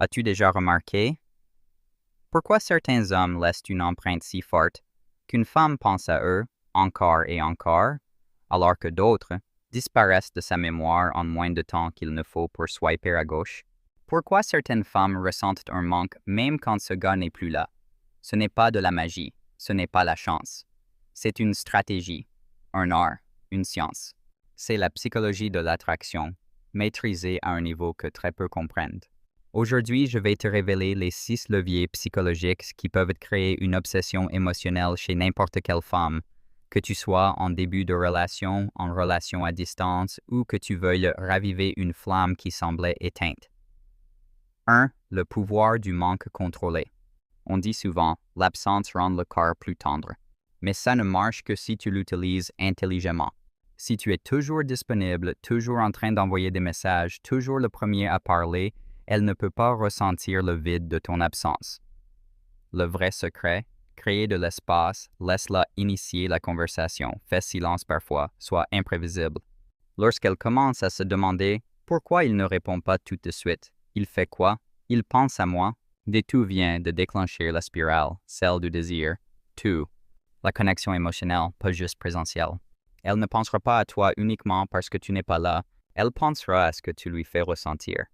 As-tu déjà remarqué pourquoi certains hommes laissent une empreinte si forte qu'une femme pense à eux encore et encore, alors que d'autres disparaissent de sa mémoire en moins de temps qu'il ne faut pour swiper à gauche? Pourquoi certaines femmes ressentent un manque même quand ce gars n'est plus là? Ce n'est pas de la magie, ce n'est pas la chance. C'est une stratégie, un art, une science. C'est la psychologie de l'attraction, maîtrisée à un niveau que très peu comprennent. Aujourd'hui, je vais te révéler les 6 leviers psychologiques qui peuvent créer une obsession émotionnelle chez n'importe quelle femme, que tu sois en début de relation, en relation à distance ou que tu veuilles raviver une flamme qui semblait éteinte. 1. Le pouvoir du manque contrôlé. On dit souvent, l'absence rend le corps plus tendre. Mais ça ne marche que si tu l'utilises intelligemment. Si tu es toujours disponible, toujours en train d'envoyer des messages, toujours le premier à parler, elle ne peut pas ressentir le vide de ton absence. Le vrai secret, créer de l'espace, laisse-la initier la conversation, fais silence parfois, sois imprévisible. Lorsqu'elle commence à se demander pourquoi il ne répond pas tout de suite, il fait quoi, il pense à moi, de tout vient de déclencher la spirale, celle du désir. 2. La connexion émotionnelle, pas juste présentielle. Elle ne pensera pas à toi uniquement parce que tu n'es pas là, elle pensera à ce que tu lui fais ressentir.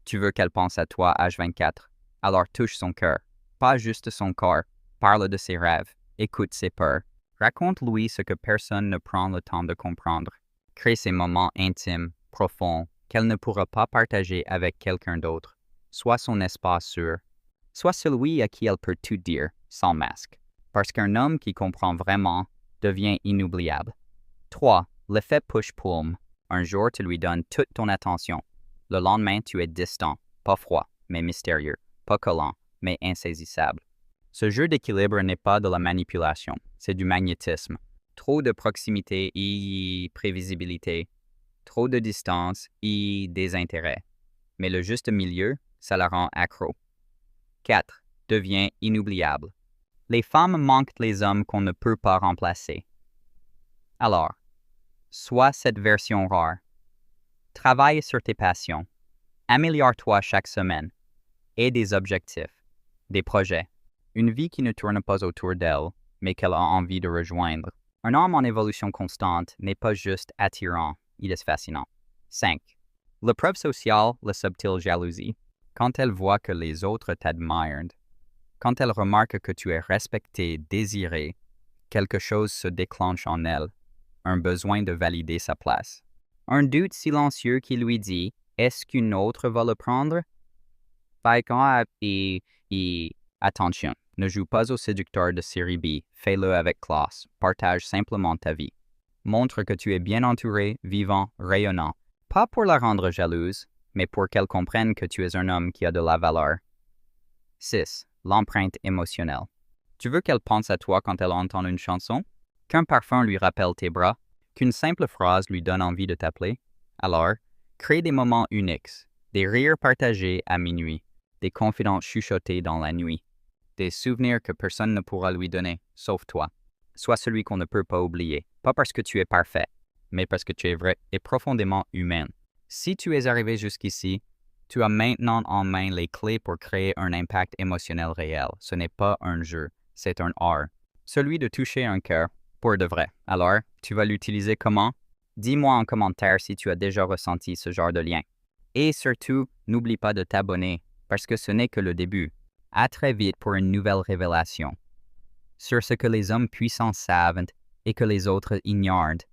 Tu veux qu'elle pense à toi H24, alors touche son cœur, pas juste son corps, parle de ses rêves, écoute ses peurs, raconte-lui ce que personne ne prend le temps de comprendre. Crée ces moments intimes, profonds, qu'elle ne pourra pas partager avec quelqu'un d'autre. Sois son espace sûr. Sois celui à qui elle peut tout dire, sans masque. Parce qu'un homme qui comprend vraiment devient inoubliable. 3. L'effet push-pull. Un jour, tu lui donnes toute ton attention. Le lendemain, tu es distant, pas froid, mais mystérieux, pas collant, mais insaisissable. Ce jeu d'équilibre n'est pas de la manipulation, c'est du magnétisme. Trop de proximité et prévisibilité, trop de distance et désintérêt. Mais le juste milieu, ça la rend accro. 4. Devient inoubliable. Les femmes manquent les hommes qu'on ne peut pas remplacer. Alors, sois cette version rare. Travaille sur tes passions. Améliore-toi chaque semaine. Aie des objectifs, des projets, une vie qui ne tourne pas autour d'elle, mais qu'elle a envie de rejoindre. Un homme en évolution constante n'est pas juste attirant, il est fascinant. 5. La preuve sociale, la subtile jalousie. Quand elle voit que les autres t'admirent, quand elle remarque que tu es respecté, désiré, quelque chose se déclenche en elle, un besoin de valider sa place. Un doute silencieux qui lui dit « Est-ce qu'une autre va le prendre ?» Et attention, ne joue pas au séducteur de série B, fais-le avec classe, partage simplement ta vie. Montre que tu es bien entouré, vivant, rayonnant, pas pour la rendre jalouse, mais pour qu'elle comprenne que tu es un homme qui a de la valeur. 6. L'empreinte émotionnelle. Tu veux qu'elle pense à toi quand elle entend une chanson? Qu'un parfum lui rappelle tes bras? Qu'une simple phrase lui donne envie de t'appeler? Alors, crée des moments uniques, des rires partagés à minuit, des confidences chuchotées dans la nuit, des souvenirs que personne ne pourra lui donner, sauf toi. Sois celui qu'on ne peut pas oublier, pas parce que tu es parfait, mais parce que tu es vrai et profondément humain. Si tu es arrivé jusqu'ici, tu as maintenant en main les clés pour créer un impact émotionnel réel. Ce n'est pas un jeu, c'est un art. Celui de toucher un cœur, pour de vrai. Alors, tu vas l'utiliser comment? Dis-moi en commentaire si tu as déjà ressenti ce genre de lien. Et surtout, n'oublie pas de t'abonner, parce que ce n'est que le début. À très vite pour une nouvelle révélation sur ce que les hommes puissants savent et que les autres ignorent.